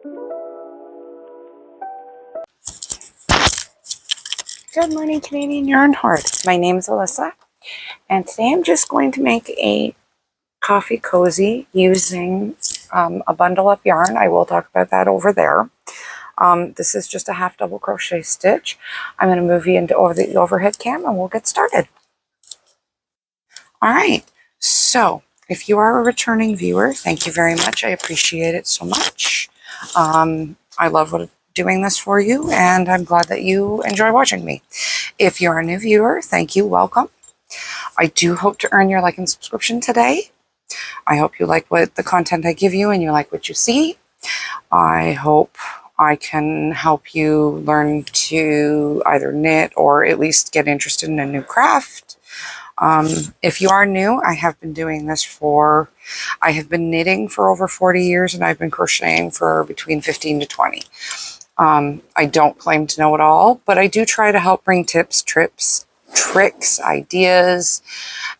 Good morning, Canadian Yarn Heart. My name is Alyssa, and today I'm just going to make a coffee cozy using a bundle of yarn. I will talk about that over there. This is just a half double crochet stitch. I'm going to move you into the overhead cam and we'll get started. All right, so if you are a returning viewer, thank you very much. I appreciate it so much. I love doing this for you, and I'm glad that you enjoy watching me. If you're a new viewer, thank you, welcome. I do hope to earn your like and subscription today. I hope you like the content I give you and you like what you see. I hope I can help you learn to either knit or at least get interested in a new craft. If you are new, I have been doing this I have been knitting for over 40 years and I've been crocheting for between 15 to 20. I don't claim to know it all, but I do try to help bring tips, tricks, ideas,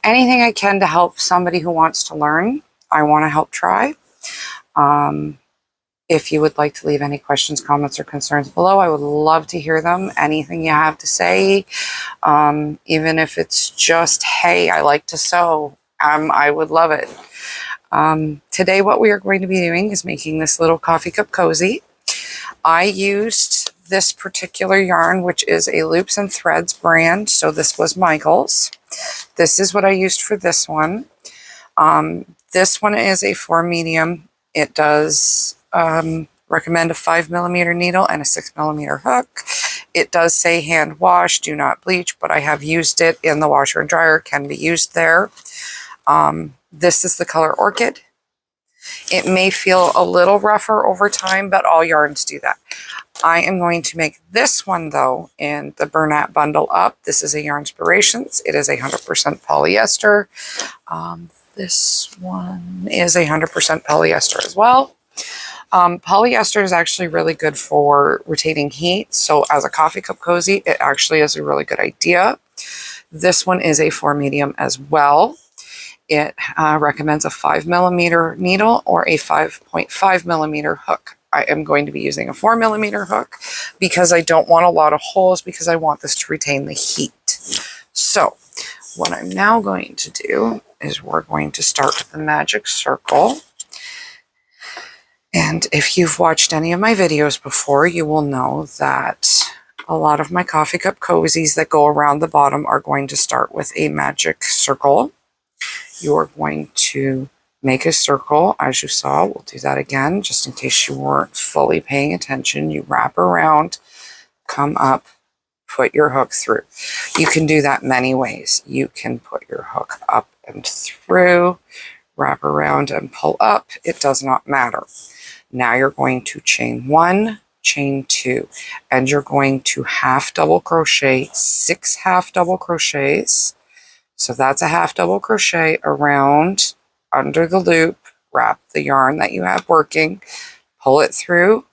anything I can to help somebody who wants to learn. I want to help try. If you would like to leave any questions, comments, or concerns below, I would love to hear them. Anything you have to say, even if it's just, hey, I like to sew, I would love it. Today what we are going to be doing is making this little coffee cup cozy. I used this particular yarn, which is a Loops and Threads brand. So this was Michael's. This is what I used for this one. This one is a 4 medium. It does recommend a 5mm needle and a 6mm hook. It does say hand wash, do not bleach, but I have used it in the washer and dryer. Can be used there. This is the color Orchid. It may feel a little rougher over time, but all yarns do that. I am going to make this one, though, in the Bernat Bundle Up. This is a Yarnspirations. It is 100% polyester. This one is 100% polyester as well. Polyester is actually really good for retaining heat. So as a coffee cup cozy, it actually is a really good idea. This one is a 4 medium as well. It recommends a 5mm needle or a 5.5mm hook. I am going to be using a 4mm hook because I don't want a lot of holes because I want this to retain the heat. So what I'm now going to do is we're going to start with the magic circle. And if you've watched any of my videos before, you will know that a lot of my coffee cup cozies that go around the bottom are going to start with a magic circle. You're going to make a circle, as you saw. We'll do that again, just in case you weren't fully paying attention. You wrap around, come up, put your hook through. You can do that many ways. You can put your hook up and through, wrap around and pull up. It does not matter. Now you're going to chain 1, chain 2, and you're going to half double crochet 6 half double crochets. So that's a half double crochet around under the loop, wrap the yarn that you have working, pull it through,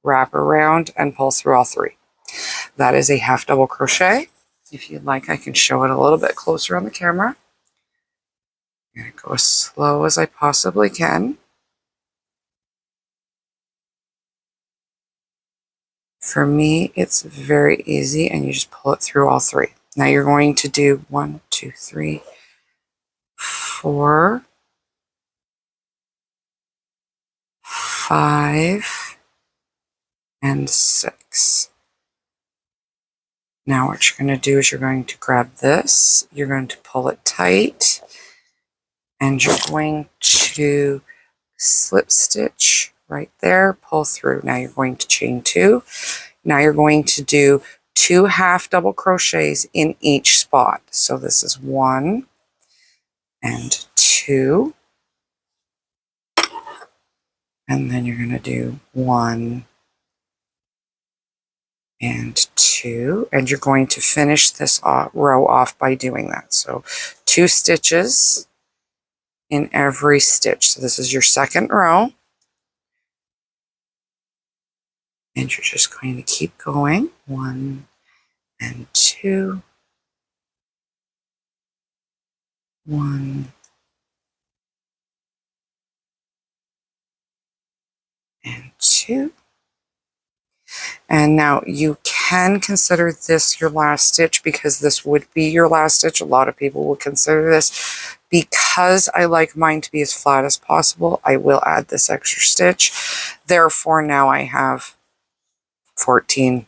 wrap around, and pull through all 3. That is a half double crochet. If you'd like, I can show it a little bit closer on the camera. I'm going to go as slow as I possibly can. For me, it's very easy, and you just pull it through all 3. Now you're going to do 1, 2, 3, 4, 5, and 6. Now what you're going to do is you're going to grab this, you're going to pull it tight, and you're going to slip stitch right there, pull through. Now you're going to chain 2. Now you're going to do 2 half double crochets in each spot. So this is 1 and 2. And then you're going to do 1 and 2. And you're going to finish this row off by doing that. So 2 stitches in every stitch. So this is your second row. And you're just going to keep going. 1 and 2. 1 and 2. And now you can consider this your last stitch, because this would be your last stitch. A lot of people will consider this. Because I like mine to be as flat as possible, I will add this extra stitch. Therefore, now I have 14,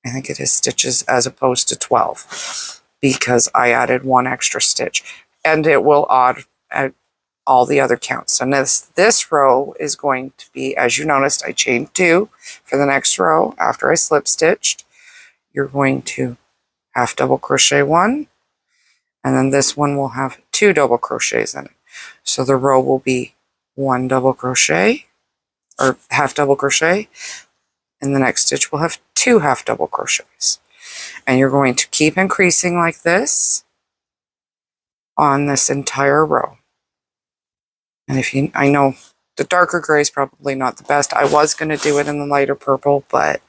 I think it is, stitches as opposed to 12, because I added 1 extra stitch. And it will add all the other counts. So this row is going to be, as you noticed, I chained 2 for the next row after I slip stitched. You're going to half double crochet 1, and then this one will have 2 double crochets in it. So the row will be 1 double crochet, or half double crochet, and the next stitch will have 2 half double crochets. And you're going to keep increasing like this on this entire row. And I know the darker gray is probably not the best. I was going to do it in the lighter purple, but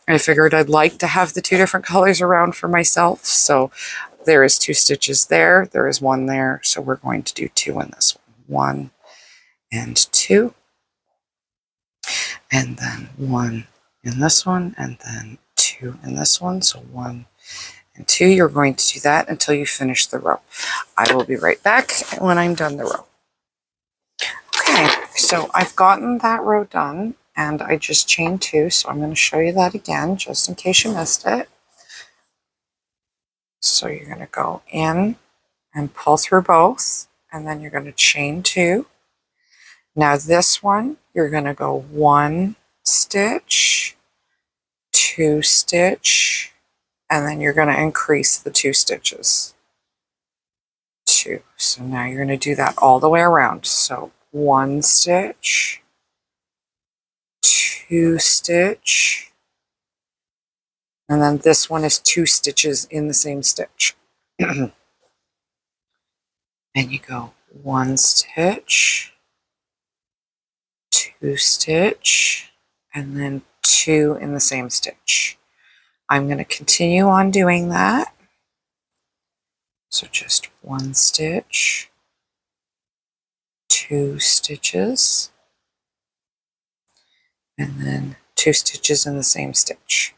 I figured I'd like to have the 2 different colors around for myself. So there is 2 stitches there. There is 1 there. So we're going to do 2 in this one. 1 and 2. And then 1 in this one, and then 2 in this one. So 1 and 2. You're going to do that until you finish the row. I will be right back when I'm done the row. Okay, so I've gotten that row done, and I just chained 2, so I'm going to show you that again, just in case you missed it. So you're going to go in and pull through both, and then you're going to chain 2. Now this one, you're going to go 1 stitch, 2 stitch, and then you're going to increase the 2 stitches. 2. So now you're going to do that all the way around. So 1 stitch, 2 stitch, and then this one is 2 stitches in the same stitch. And you go 1 stitch, 2 stitch, and then 2 in the same stitch. I'm going to continue on doing that. So just 1 stitch, 2 stitches, and then 2 stitches in the same stitch.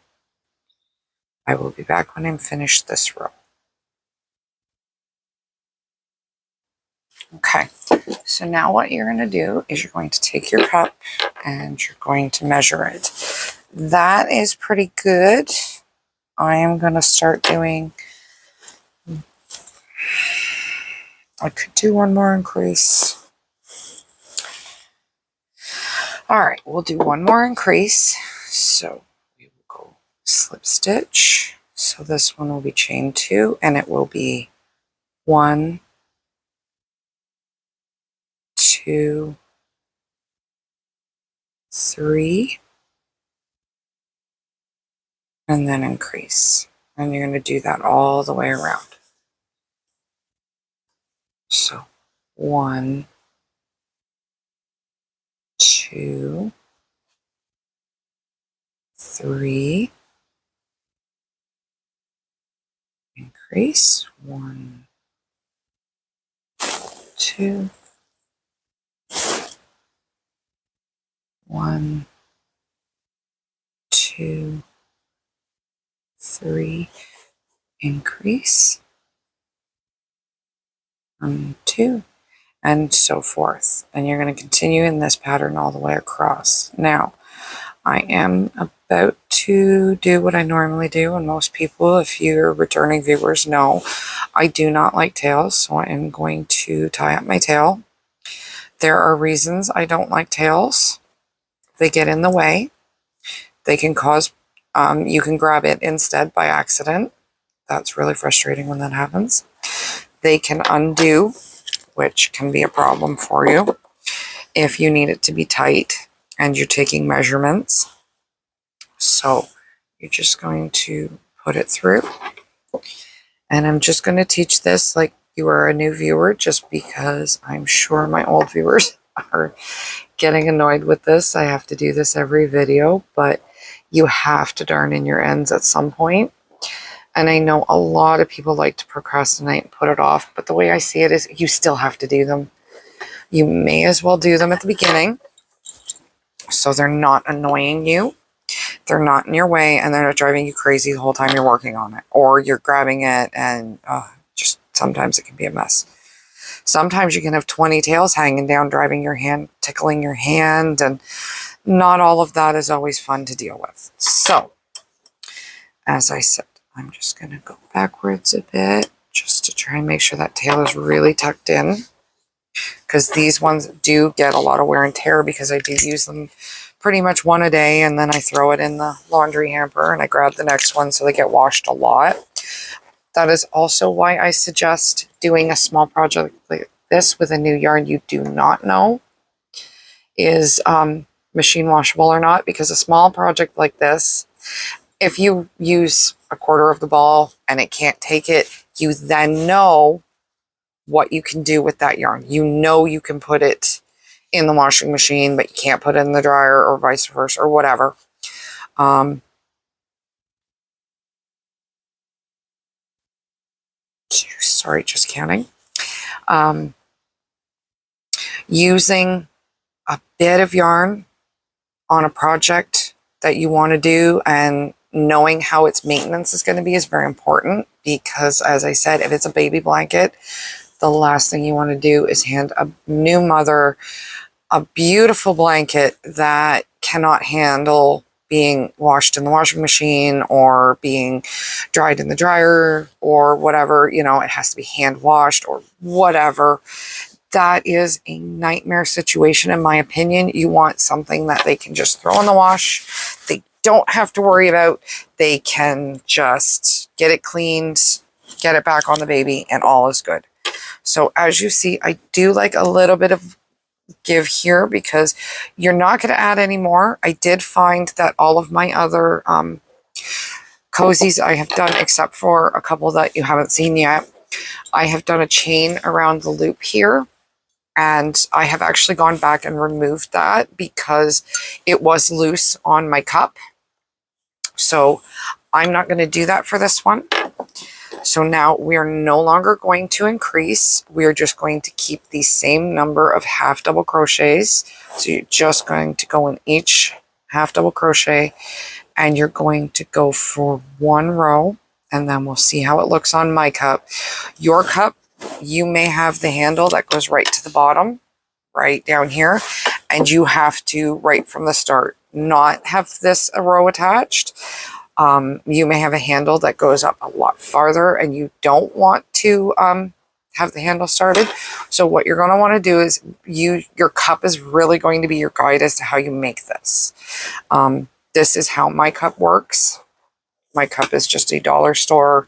I will be back when I'm finished this row. Okay, so now what you're going to do is you're going to take your cup and you're going to measure it. That is pretty good. I am going to start doing, I could do 1 more increase. All right, we'll do 1 more increase. So we will go slip stitch. So this one will be chain 2, and it will be 1, 2, 3, and then increase. And you're going to do that all the way around. So 1, 2, 3, increase, 1, 2, 1, 2, 3, increase, 1, 2, and so forth. And you're going to continue in this pattern all the way across. Now, I am about to do what I normally do, and most people, if you're returning viewers, know I do not like tails, so I am going to tie up my tail. There are reasons I don't like tails. They get in the way. They can cause, you can grab it instead by accident. That's really frustrating when that happens. They can undo, which can be a problem for you if you need it to be tight and you're taking measurements. So you're just going to put it through. And I'm just going to teach this like you are a new viewer, just because I'm sure my old viewers are getting annoyed with this. I have to do this every video, but you have to darn in your ends at some point. And I know a lot of people like to procrastinate and put it off, but the way I see it is you still have to do them. You may as well do them at the beginning. So they're not annoying you. They're not in your way, and they're not driving you crazy the whole time you're working on it, or you're grabbing it and just sometimes it can be a mess. Sometimes you can have 20 tails hanging down, driving your hand, tickling your hand, and not all of that is always fun to deal with. So, as I said, I'm just going to go backwards a bit just to try and make sure that tail is really tucked in, because these ones do get a lot of wear and tear because I do use them pretty much one a day, and then I throw it in the laundry hamper and I grab the next one, so they get washed a lot. That is also why I suggest doing a small project like this with a new yarn you do not know is machine washable or not, because a small project like this, if you use a quarter of the ball and it can't take it, you then know what you can do with that yarn. You know you can put it in the washing machine, but you can't put it in the dryer, or vice versa, or whatever. Sorry, just counting. Using a bit of yarn on a project that you want to do and knowing how its maintenance is going to be is very important, because as I said, if it's a baby blanket, the last thing you want to do is hand a new mother a beautiful blanket that cannot handle being washed in the washing machine or being dried in the dryer or whatever. You know, it has to be hand washed or whatever. That is a nightmare situation, in my opinion. You want something that they can just throw in the wash. They don't have to worry about. They can just get it cleaned, get it back on the baby, and all is good. So as you see, I do like a little bit of give here because you're not going to add any more. I did find that all of my other cozies I have done, except for a couple that you haven't seen yet, I have done a chain around the loop here, and I have actually gone back and removed that because it was loose on my cup. So I'm not going to do that for this one. So now we are no longer going to increase. We're just going to keep the same number of half double crochets. So you're just going to go in each half double crochet, and you're going to go for one row, and then we'll see how it looks on my cup. Your cup, you may have the handle that goes right to the bottom, right down here, and you have to, right from the start, not have this a row attached. You may have a handle that goes up a lot farther and you don't want to have the handle started. So what you're going to want to do is your cup is really going to be your guide as to how you make this. This is how my cup works. My cup is just a dollar store,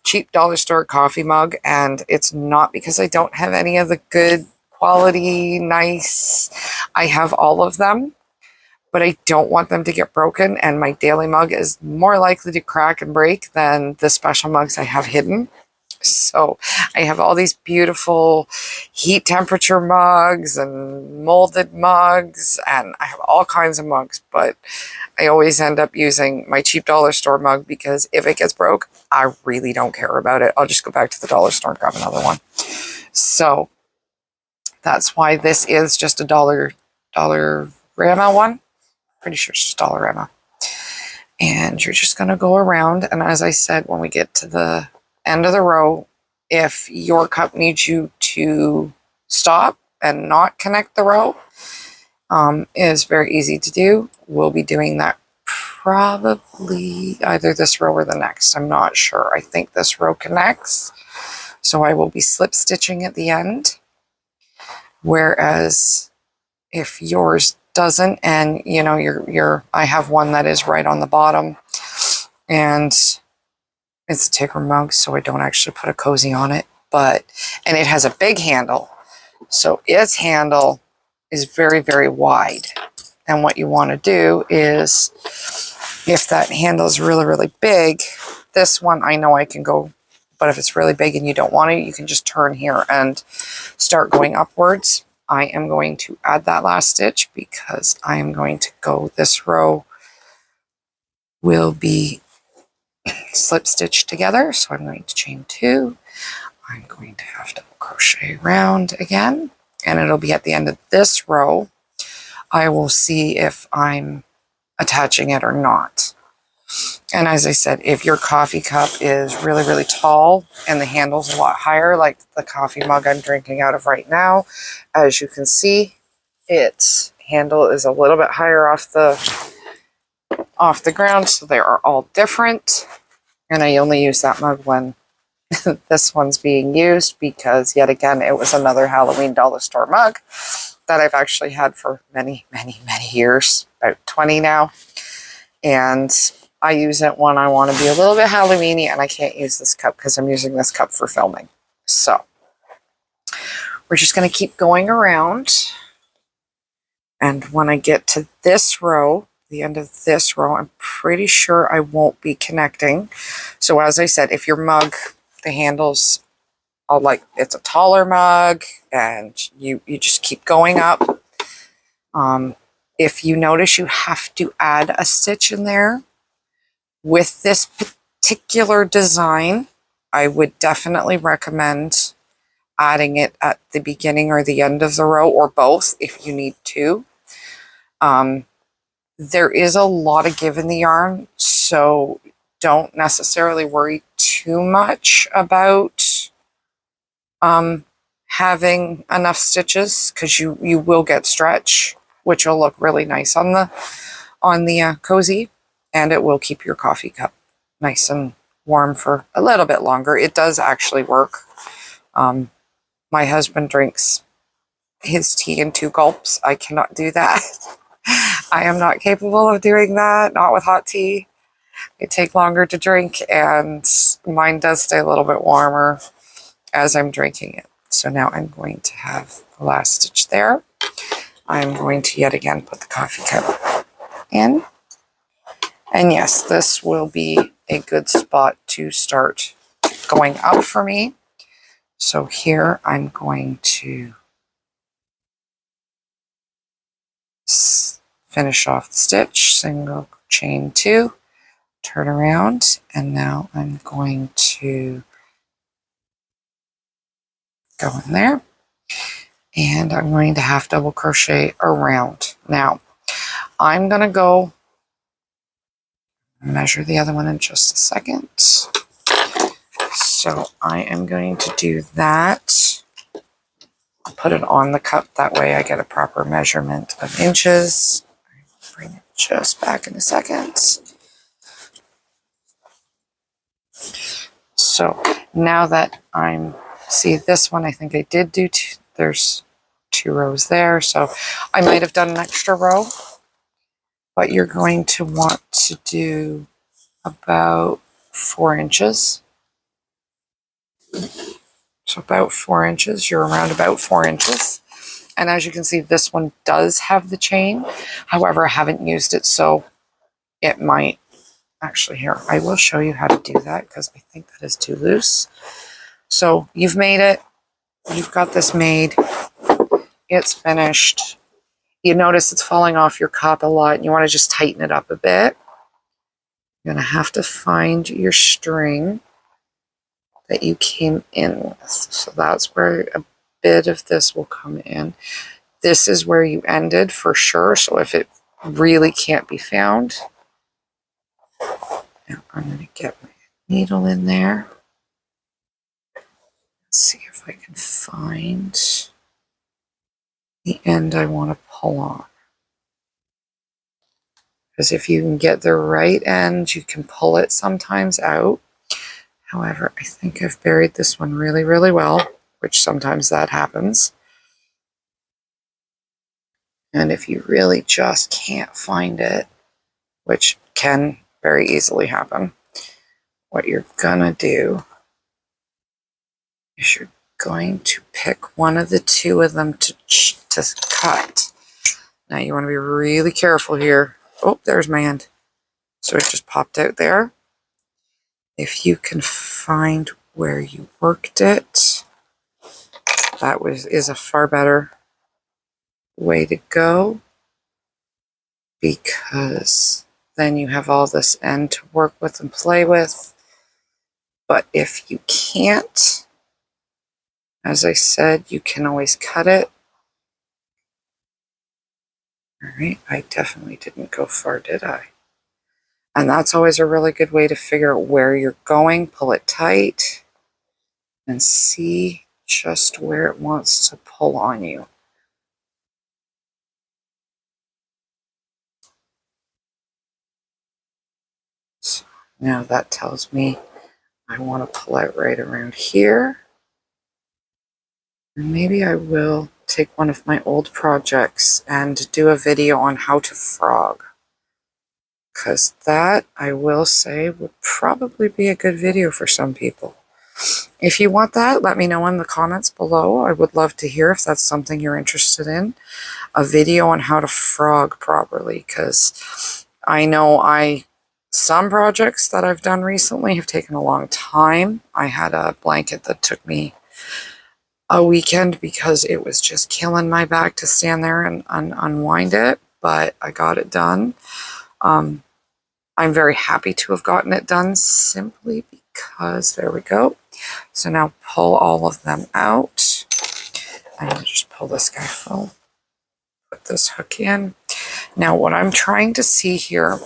cheap dollar store coffee mug, and it's not because I don't have any of the good quality, nice. I have all of them, but I don't want them to get broken, and my daily mug is more likely to crack and break than the special mugs I have hidden. So I have all these beautiful heat temperature mugs and molded mugs, and I have all kinds of mugs, but I always end up using my cheap dollar store mug because if it gets broke, I really don't care about it. I'll just go back to the dollar store and grab another one. So that's why this is just a Dollarama one. Pretty sure it's just Dollarama. And you're just going to go around. And as I said, when we get to the end of the row, if your cup needs you to stop and not connect the row, is very easy to do. We'll be doing that probably either this row or the next. I'm not sure. I think this row connects. So I will be slip stitching at the end. Whereas if yours doesn't, and you know, I have one that is right on the bottom, and it's a ticker mug, so I don't actually put a cozy on it, and it has a big handle, so its handle is very, very wide. And what you want to do is, if that handle is really, really big, this one I know I can go, but if it's really big and you don't want it, you can just turn here and start going upwards. I am going to add that last stitch because I am going to go, this row will be slip stitched together. So I'm going to chain 2. I'm going to have double crochet around again, and it'll be at the end of this row. I will see if I'm attaching it or not. And as I said, if your coffee cup is really, really tall and the handle's a lot higher, like the coffee mug I'm drinking out of right now, as you can see, its handle is a little bit higher off the ground, so they are all different. And I only use that mug when this one's being used, because yet again, it was another Halloween dollar store mug that I've actually had for many, many, many years, about 20 now. And I use it when I want to be a little bit Halloween-y, and I can't use this cup because I'm using this cup for filming. So we're just going to keep going around. And when I get to this row, the end of this row, I'm pretty sure I won't be connecting. So as I said, if your mug, the handles are like, it's a taller mug, and you just keep going up. If you notice you have to add a stitch in there, with this particular design, I would definitely recommend adding it at the beginning or the end of the row, or both if you need to. There is a lot of give in the yarn, so don't necessarily worry too much about having enough stitches, because you will get stretch, which will look really nice on the cozy, and it will keep your coffee cup nice and warm for a little bit longer. It does actually work. My husband drinks his tea in 2 gulps. I cannot do that. I am not capable of doing that, not with hot tea. It takes longer to drink, and mine does stay a little bit warmer as I'm drinking it. So now I'm going to have the last stitch there. I'm going to yet again put the coffee cup in. And yes, this will be a good spot to start going up for me. So here I'm going to finish off the stitch, single chain 2, turn around, and now I'm going to go in there, and I'm going to half double crochet around. Now I'm going to go measure the other one in just a second. So I am going to do that. I'll put it on the cup, that way I get a proper measurement of inches. Bring it just back in a second. So now that see this one, I think I did do there's 2 rows there, so I might have done an extra row, but you're going to want to do about 4 inches. So about 4 inches, you're around about 4 inches. And as you can see, this one does have the chain. However, I haven't used it, so it might, actually here, I will show you how to do that, because I think that is too loose. So you've made it, you've got this made, it's finished. You notice it's falling off your cup a lot, and you want to just tighten it up a bit. You're going to have to find your string that you came in with. So that's where a bit of this will come in. This is where you ended for sure. So if it really can't be found, now I'm going to get my needle in there. Let's see if I can find the end I want to pull on. Because if you can get the right end, you can pull it sometimes out. However, I think I've buried this one really, really well, which sometimes that happens. And if you really just can't find it, which can very easily happen, what you're gonna do is you're going to pick one of the 2 of them to cut. Now you want to be really careful here. Oh, there's my end. So it just popped out there. If you can find where you worked it, that is a far better way to go, because then you have all this end to work with and play with. But if you can't, as I said, you can always cut it. right, I definitely didn't go far, did I? And that's always a really good way to figure out where you're going. Pull it tight and see just where it wants to pull on you. So now that tells me I want to pull out right around here. Maybe I will take one of my old projects and do a video on how to frog. Because that, I will say, would probably be a good video for some people. If you want that, let me know in the comments below. I would love to hear if that's something you're interested in. A video on how to frog properly, because I know some projects that I've done recently have taken a long time. I had a blanket that took me a weekend because it was just killing my back to stand there and unwind it, but I got it done. I'm very happy to have gotten it done simply because, there we go. So now pull all of them out. I'm going to just pull this guy full. Put this hook in. Now what I'm trying to see here,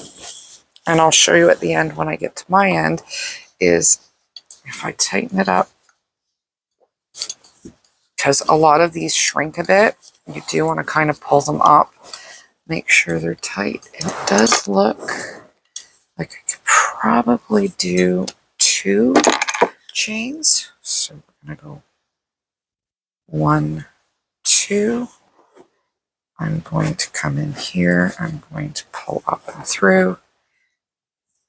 and I'll show you at the end when I get to my end, is if I tighten it up, because a lot of these shrink a bit, you do want to kind of pull them up, make sure they're tight. And it does look like I could probably do 2 chains. So we're going to go 1, 2. I'm going to come in here. I'm going to pull up and through.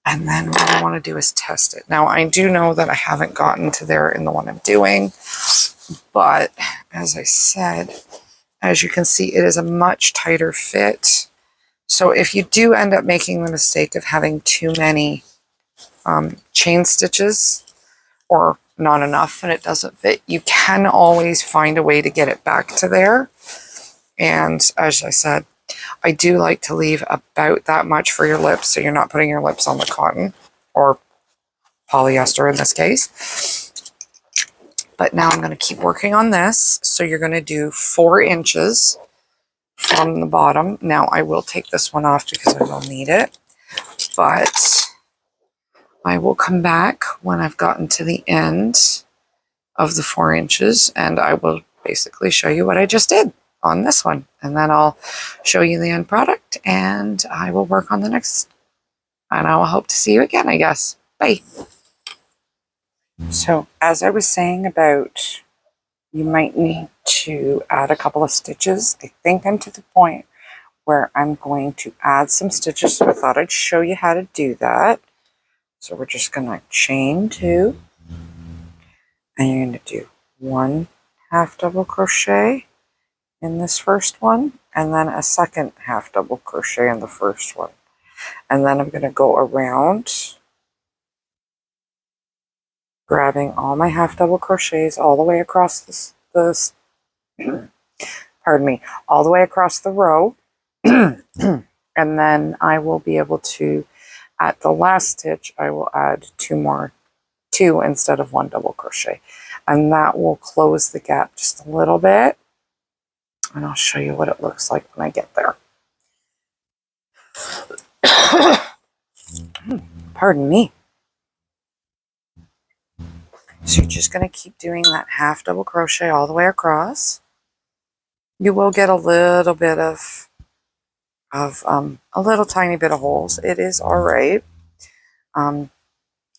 And then what I want to do is test it. Now, I do know that I haven't gotten to there in the one I'm doing, but as I said, as you can see, it is a much tighter fit. So if you do end up making the mistake of having too many chain stitches or not enough and it doesn't fit, you can always find a way to get it back to there. And as I said, I do like to leave about that much for your lips, so you're not putting your lips on the cotton or polyester in this case. But now I'm going to keep working on this. So you're going to do 4 inches from the bottom. Now I will take this one off because I will need it, but I will come back when I've gotten to the end of the 4 inches and I will basically show you what I just did on this one, and then I'll show you the end product and I will work on the next, and I will hope to see you again, I guess. Bye. So as I was saying about you might need to add a couple of stitches, I think I'm to the point where I'm going to add some stitches, so I thought I'd show you how to do that. So we're just going to chain 2 and you're going to do 1 half double crochet in this first one, and then a second half double crochet in the first one. And then I'm going to go around, grabbing all my half double crochets all the way across this pardon me, all the way across the row. And then I will be able to, at the last stitch, I will add 2 instead of 1 double crochet. And that will close the gap just a little bit. And I'll show you what it looks like when I get there. Pardon me. So you're just going to keep doing that half double crochet all the way across. You will get a little bit of a little tiny bit of holes. It is all right. I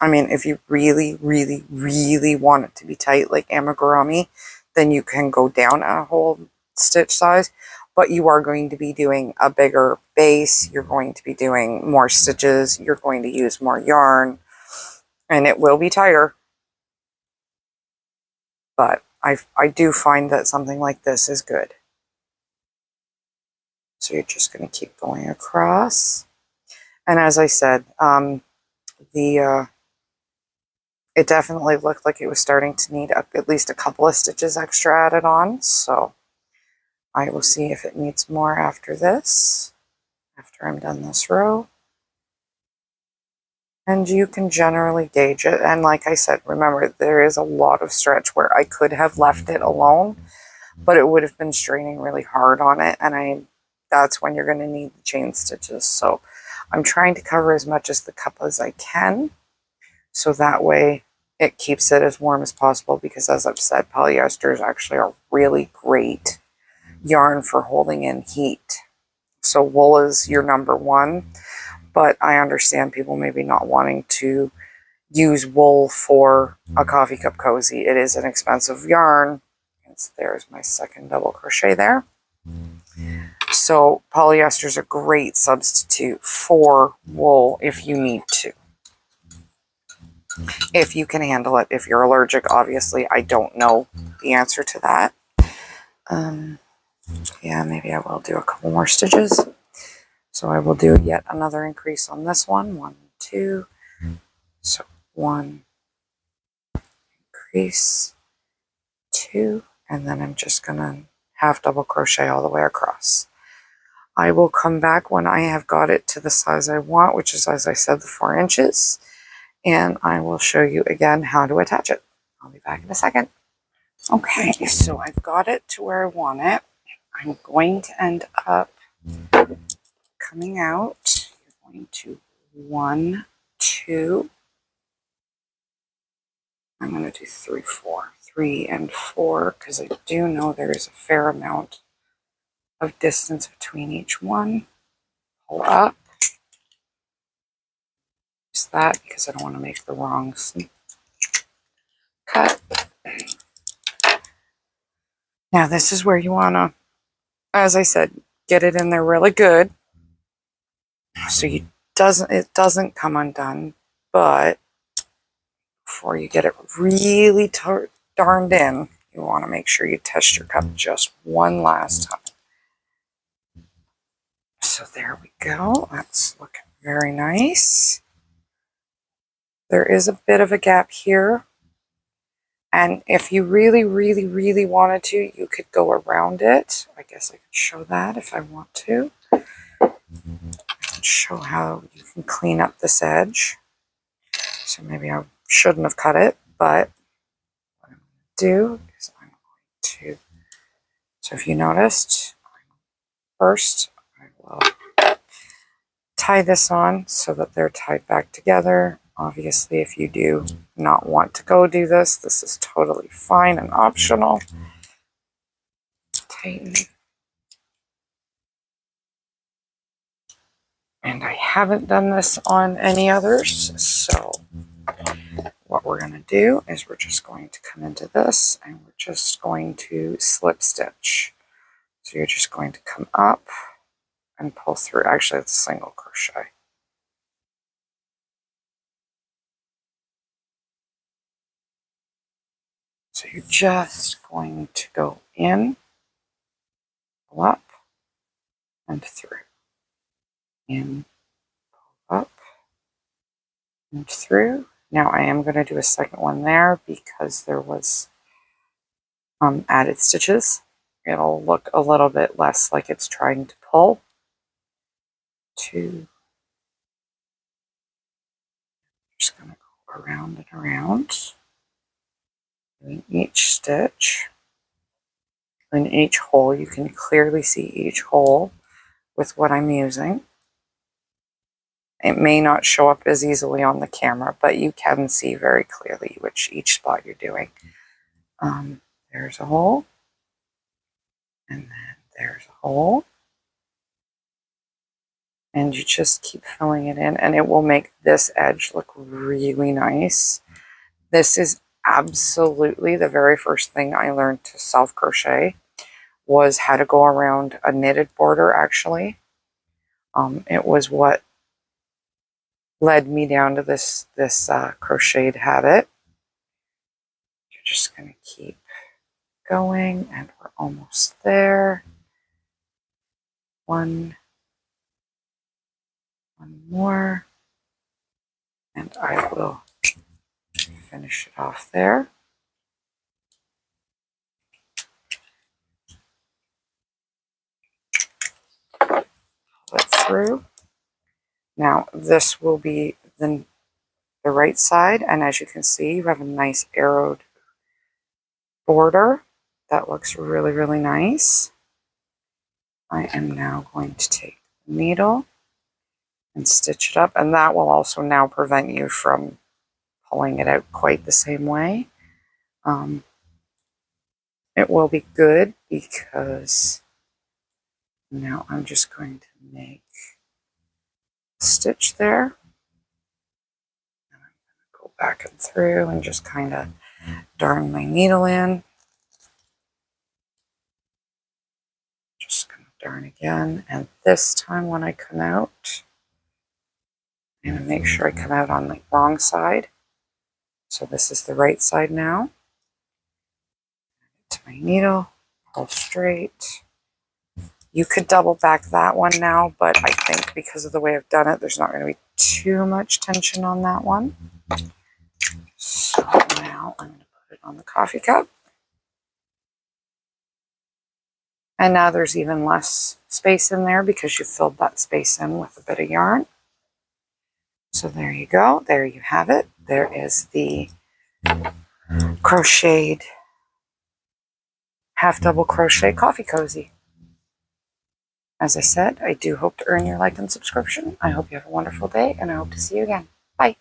mean, if you really, really, really want it to be tight like amigurumi, then you can go down a whole stitch size, but you are going to be doing a bigger base. You're going to be doing more stitches. You're going to use more yarn, and it will be tighter. But I do find that something like this is good. So you're just going to keep going across. And as I said, it definitely looked like it was starting to need at least a couple of stitches extra added on. So I will see if it needs more after this, after I'm done this row. And you can generally gauge it. And like I said, remember, there is a lot of stretch where I could have left it alone, but it would have been straining really hard on it. And that's when you're going to need the chain stitches. So I'm trying to cover as much as the cup as I can, so that way it keeps it as warm as possible, because as I've said, polyester is actually a really great yarn for holding in heat. So wool is your number one, but I understand people maybe not wanting to use wool for a coffee cup cozy. It is an expensive yarn. There's my second double crochet there. So polyester is a great substitute for wool if you need to. If you can handle it. If you're allergic, obviously, I don't know the answer to that. Yeah, maybe I will do a couple more stitches. So I will do yet another increase on this one. 1, 2. So 1 increase, 2, and then I'm just gonna half double crochet all the way across. I will come back when I have got it to the size I want, which is, as I said, the 4 inches, and I will show you again how to attach it. I'll be back in a second. Okay, so I've got it to where I want it. I'm going to end up coming out. You're going to 1, 2. I'm going to do 3, 4. 3 and 4, because I do know there is a fair amount of distance between each one. Pull up. Use that because I don't want to make the wrong cut. Now this is where you want to, as I said, get it in there really good, so it doesn't come undone. But before you get it really darned in, you want to make sure you test your cup just one last time. So there we go. That's looking very nice. There is a bit of a gap here, and if you really, really, really wanted to, you could go around it. I guess I could show that if I want to. I can show how you can clean up this edge. So maybe I shouldn't have cut it, but what I'm going to do is I'm going to, so if you noticed, first I will tie this on so that they're tied back together. Obviously, if you do not want to go do this, this is totally fine and optional. Tighten. And I haven't done this on any others, so what we're going to do is we're just going to come into this and we're just going to slip stitch. So you're just going to come up and pull through. Actually, it's a single crochet. So you're just going to go in, pull up, and through. In, pull up, and through. Now I am going to do a second one there because there was added stitches. It'll look a little bit less like it's trying to pull. 2. Just going to go around and around. In each stitch. In each hole, you can clearly see each hole with what I'm using. It may not show up as easily on the camera, but you can see very clearly which each spot you're doing. There's a hole, and then there's a hole, and you just keep filling it in, and it will make this edge look really nice. This is absolutely the very first thing I learned to self crochet, was how to go around a knitted border. Actually, it was what led me down to this crocheted habit. You're just going to keep going, and we're almost there. One more, and I will finish it off there. Pull it through. Now this will be the right side, and as you can see, you have a nice arrowed border that looks really, really nice. I am now going to take the needle and stitch it up, and that will also now prevent you from pulling it out quite the same way. It will be good because now I'm just going to make a stitch there. And I'm going to go back and through and just kind of darn my needle in. Just going to darn again, and this time when I come out, I'm going to make sure I come out on the wrong side. So this is the right side now. To my needle, pull straight. You could double back that one now, but I think because of the way I've done it, there's not going to be too much tension on that one. So now I'm going to put it on the coffee cup. And now there's even less space in there because you filled that space in with a bit of yarn. So there you go. There you have it. There is the crocheted half double crochet coffee cozy. As I said, I do hope to earn your like and subscription. I hope you have a wonderful day, and I hope to see you again. Bye.